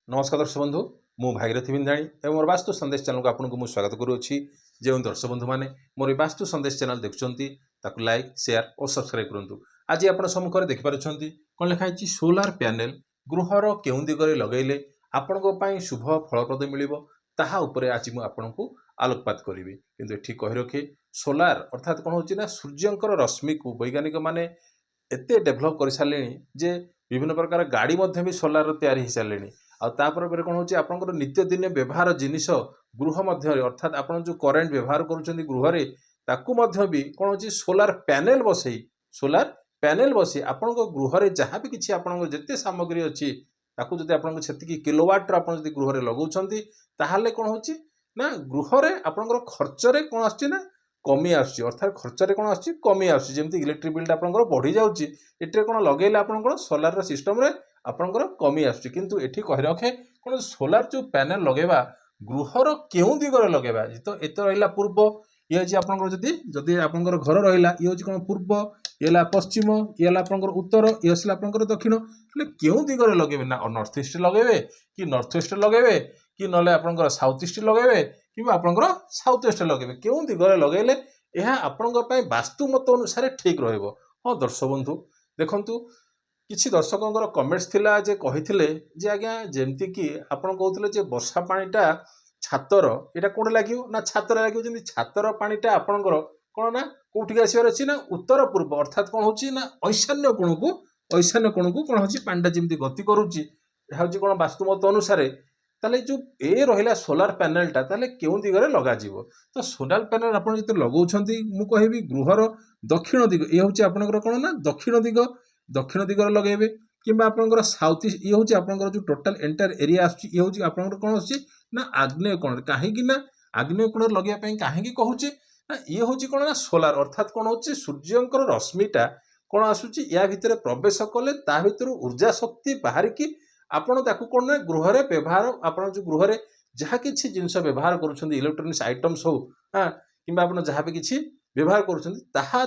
नमस्कार दर्शक बंधु मु भागीरथी बिंदाणी एवं मोर वास्तु संदेश चैनल को आपको मुझे स्वागत करुच्ची। जो दर्शक बंधु मैंने मोर वास्तु संदेश चैनल देखुं लाइक शेयर और सब्सक्राइब करूँ। आज आप सम्मुख में देखिपुं कौन लिखाई सोलार पैनल गृहर केउं दिगरे लगेले आपण शुभ फलप्रद मिल ताहा उपरे आज मुझे आपन को आलोकपात करी किंतु एठी कही रखे सोलार अर्थात कौन होची सूर्यंकर रश्मि को वैज्ञानिक माने एते डेभलप कर सारे जे विभिन्न प्रकार गाड़ी भी सोलार तैयारी हो सारे आपर कौन हो आप नित्यदिन व्यवहार जिनिस गृह मध्य अर्थात आप जो करेन्ट व्यवहार कर ताकू भी कौन हो सोलार पैनल बसई आपण गृह जहाँ भी किसी आप जिते सामग्री अच्छी ताकू जब आप किलोवाट आप गृह लगाउछंती ताहले कौन हो ना गृह आपंकर खर्चरे कौन आसना कमी आसुची अर्थात खर्चरे कौन आसुची कमी आसुची जेमती इलेक्ट्रिक बिल आपंकर बढ़ी जाउची एटे कौन लगेले आपंकर सोलार सिस्टम रे आपंकर कमी आसुची किंतु एठी कहि रखे कौन सोलार जो पैनल लगेबा गृहर केउं दिगरे लगेबा तो एत रहिला पूर्व ये हची आपंकर जदी आपंकर घर रहिला ये हची कौन पूर्व ये पश्चिम ये आपंकर उत्तर ये हला आपंकर दक्षिण એટલે केउं दिगरे लगेबे ना नॉर्थ ईस्ट लगेबे कि नॉर्थ ईस्ट लगेबे कि नले आपंकर साउथ ईस्ट लगेबे कि आपंकर साउथ ईस्ट लगेबे केउं दिगरे लगेले यह आपंकर पय वास्तु मत अनुसार ठीक रहइबो। हाँ दर्शक बंधु देखंतु किसी दर्शकों कमेंट्स थिला जे कहिथिले जे आज्ञा जेमती कि आपण कहउथिले जे वर्षा पानीटा छातर एटा कोन लागियो ना छातर लागियो जेमती छातर पानीटा आपणकर कोन ना कोठिक आसीबार अछि ना उत्तर पूर्व अर्थात कोन होची ना ईशान्य कोण को कोन होची पानीटा जेमती गति करूची एहा होची कोन वास्तु मत अनुसार ताले जो ए रहिला सोलार पैनलटा ताले केउं दिगरे लगा जीवो तो सोलार पैनल आपण जते लगाउछंती मु कहिबी गृहर दक्षिण दिग ए होची आपणकर कोन ना दक्षिण दिगरे लगेबे किंबा आपणकर साउथ ईस्ट ये होची आपणकर जो टोटल एंटायर एरिया आछी ये होची आपणकर कोन आछी ना आग्नेय कोण काहे कि ना आग्नेय कोण लगेया पई काहे कि कहूची ना ये होची कोन ना सोलार अर्थात कोन होची सूर्यंकर रश्मिटा कोन आसुची या भितरे प्रवेश कले ता भितर ऊर्जा शक्ति बाहर की आपण ताकू कोन ना गृह रे व्यवहार आपण जो गृह रे जहा किछि जिंस व्यवहार करूछंती इलेक्ट्रॉनिक्स आइटम्स हो हां किंबा आपण जहा भी किछि व्यवहार करूछंती ताहा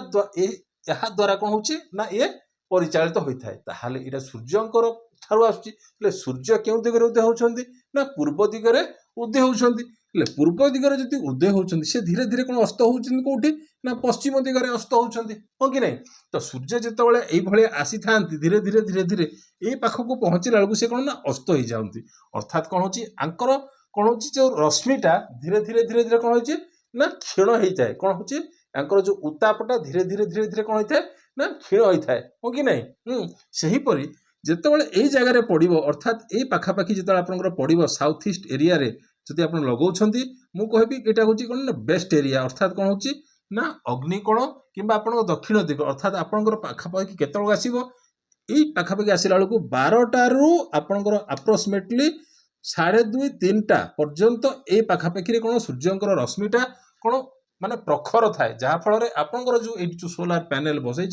यहाँ द्वारा कौन होची ना ये परिचालित होता है ताहले इटा सूर्यंकर ठारू आसुची ले सूर्य केउं दिगरे उदय होउछंती ना पूर्व दिगरे उदय होउछंती ले पूर्व दिगरे जति उदय होउछंती से धीरे धीरे कोन अस्त होउछंती कोठी ना पश्चिम दिगरे अस्त होउछंती हो कि नहीं तो सूर्य जेतेबेले एई भळे आसी थांती धीरे धीरे धीरे धीरे ए पाखको पहुंचिला बेलकु से कोन ना अस्त होई जाउंती अर्थात कोन होची आंकर कोन होची जो रश्मिटा धीरे धीरे धीरे धीरे कोन होची ना क्षीण हेई जाय कोन होची आंकर जो उत्तापटा धीरे धीरे धीरे धीरे कोन होइथाय ना क्षीण होइथाय हो कि नहीं सही परी जेतेबेले एई जगह रे पडिबो अर्थात एई पाखापाखी जेतेबेले आपनकर पडिबो साउथ ईस्ट एरिया रे जति आपण लगाउछंती मु कहबी एटा होची कोन ना बेस्ट एरिया अर्थात कोन होची ना अग्निकोण किंबा आपण दक्षिण दिग अर्थात आपनकर पाखापाखी केतल आसीबो एई पाखापाखी आसिला बेलकु 12टा रु आपनकर अप्रोक्सीमेटली 2:30-3टा पर्यंत ए पाखापाखी रे कोन सूर्यंकर रश्मिटा कोन माने प्रखर थाए जहाँ फल आपंकर जो सोलार पैनल बसई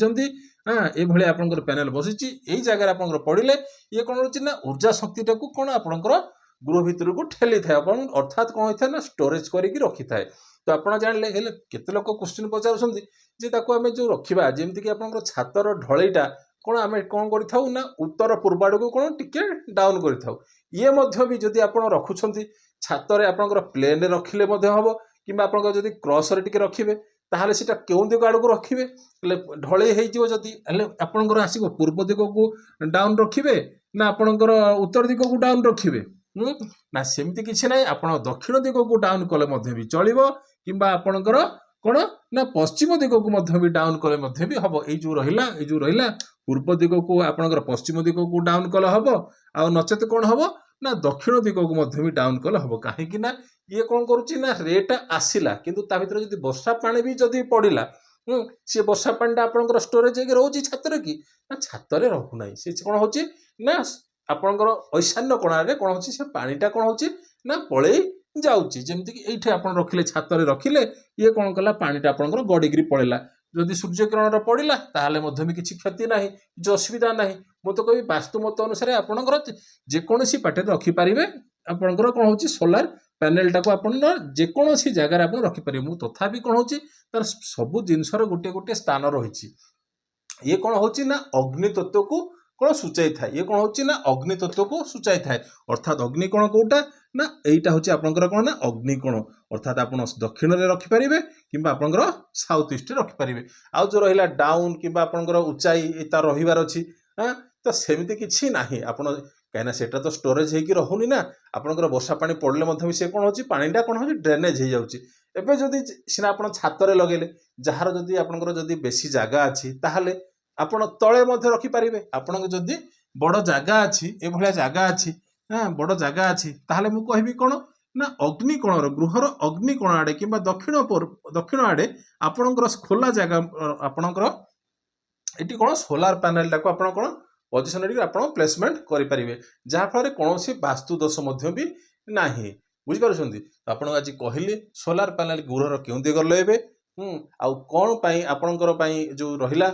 हाँ ये आपंकर पैनल बसई यही जगह आपंकर पड़े ये कौन होची ना ऊर्जा शक्तिटा को कौन आपंकर गृह भितर को ठेली थाए अर्थात कौन होता है ना स्टोरेज करके रखी थाए तो आप जानले केते लोक क्वेश्चन पचारुछंती जे ताको आमे जो रखिबा जेमति कि आपंकर छातर ढलईटा कौन आमे कौन करिथाउ ना उत्तर पूर्व आड़ को कौन टिके डाउन करिथाउ ये मध्य भी जदि आपण रखुछंती छातरे आपंकर प्लेन रखिले मध्य हबो किंबा आपन जदि क्रॉस रे टिके रखिबे ताहले सेटा केउं दिग आड़ को रखिबे ढळई हेइ जिवो जदि हले आपनकर आसीबो पूर्व दिग को डाउन रखिबे ना आपनकर उत्तर दिग को डाउन रखिबे ना सेमति किछि नै आपन दक्षिण दिग को डाउन कले मध्य भी चलिबो किंबा आपनकर कोन ना पश्चिम दिग को मध्य भी डाउन कले मध्य भी हबो ए जो रहिला पूर्व दिग को आपनकर पश्चिम दिग को डाउन कले हबो आ नचेत कोन हबो ना दक्षिण दिग को मध्य भी डाउन कले हबो काहे कि ना ये कौन करुच्ची ना रेट आसला किंतु ता भीतर जदि वर्षा पानी भी जदि पड़िला सी वर्षा पानीटा आपनकर स्टोरेज होके रोची छातर की ना छातर रहू नाही से कौन होची ना आपनकर ईशान्य कोणारे कौन होची से पानीटा कौन होची ना पळेई जाउची जेमति कि एठी आपन रखिले छातर रखिले ये कौन कला पानीटा आपनकर गडिग्री पळेला जदि सूर्य किरण पड़िला ताहले मध्य भी किछि क्षति नाही जो असुविधा नाही मु तो कहि वास्तु मत अनुसार आपनकर जे कोनोसी पाटे रखि पारिबे आपनकर कौन होची सोलार पैनलटा को आपण जेकोसी जगार आप रखिपारे मु तथापि कौन होची तार सबु जिनसर गोटे गोटे स्थान रही ये कौन होची ना अग्नि तत्व को କ'ଣ ସୂଚାଇଥାଏ? ଇଏ କ'ଣ ହେଉଛି ନା ଅଗ୍ନି ତତ୍ତ୍ୱକୁ ସୂଚାଇଥାଏ। ଅର୍ଥାତ୍ ଅଗ୍ନିକୋଣ କେଉଁଟା ନା ଏଇଟା ହେଉଛି ଆପଣଙ୍କର କ'ଣ ନା ଅଗ୍ନିକୋଣ। ଅର୍ଥାତ୍ ଆପଣ ଦକ୍ଷିଣରେ ରଖିପାରିବେ କିମ୍ବା ଆପଣଙ୍କର ସାଉଥ ଇଷ୍ଟରେ ରଖିପାରିବେ। ଆଉ ଯେଉଁ ରହିଲା ଡାଉନ୍ କିମ୍ବା ଆପଣଙ୍କର ଉଚ୍ଚାଇ ତା ରହିବାର ଅଛି ତ ସେମିତି କିଛି ନାହିଁ। ଆପଣ କାହିଁକିନା ସେଇଟା ତ ଷ୍ଟୋରେଜ୍ ହେଇକି ରହୁନି ନା, ଆପଣଙ୍କର ବର୍ଷା ପାଣି ପଡ଼ିଲେ ମଧ୍ୟ ବି ସେ କ'ଣ ହେଉଛି ପାଣିଟା କ'ଣ ହେଉଛି ଡ୍ରେନେଜ୍ ହେଇଯାଉଛି। ଏବେ ଯଦି ସିନା ଆପଣ ଛାତରେ ଲଗେଇଲେ, ଯାହାର ଯଦି ଆପଣଙ୍କର ଯଦି ବେଶୀ ଜାଗା ଅଛି ତାହେଲେ ଆପଣ ତଳେ ମଧ୍ୟ ରଖିପାରିବେ। ଆପଣଙ୍କ ଯଦି ବଡ଼ ଜାଗା ଅଛି, ଏଭଳିଆ ଜାଗା ଅଛି, ବଡ଼ ଜାଗା ଅଛି, ତାହେଲେ ମୁଁ କହିବି କ'ଣ ନା ଅଗ୍ନିକୋଣର ଗୃହର ଅଗ୍ନିକୋଣ ଆଡ଼େ କିମ୍ବା ଦକ୍ଷିଣ ଆଡ଼େ ଆପଣଙ୍କର ଖୋଲା ଜାଗା ଆପଣଙ୍କର ଏଠି କ'ଣ ସୋଲାର ପ୍ୟାନେଲଟାକୁ ଆପଣ କ'ଣ ପଜିସନ୍ ଟିକେ ଆପଣ ପ୍ଲେସମେଣ୍ଟ କରିପାରିବେ, ଯାହାଫଳରେ କୌଣସି ବାସ୍ତୁ ଦୋଷ ମଧ୍ୟ ବି ନାହିଁ। ବୁଝିପାରୁଛନ୍ତି? ଆପଣଙ୍କୁ ଆଜି କହିଲି ସୋଲାର ପ୍ୟାନେଲ ଗୃହର କେଉଁ ଦିଗରେ ଲଗାଇବେ, ଆଉ କ'ଣ ପାଇଁ ଆପଣଙ୍କର ପାଇଁ ଯେଉଁ ରହିଲା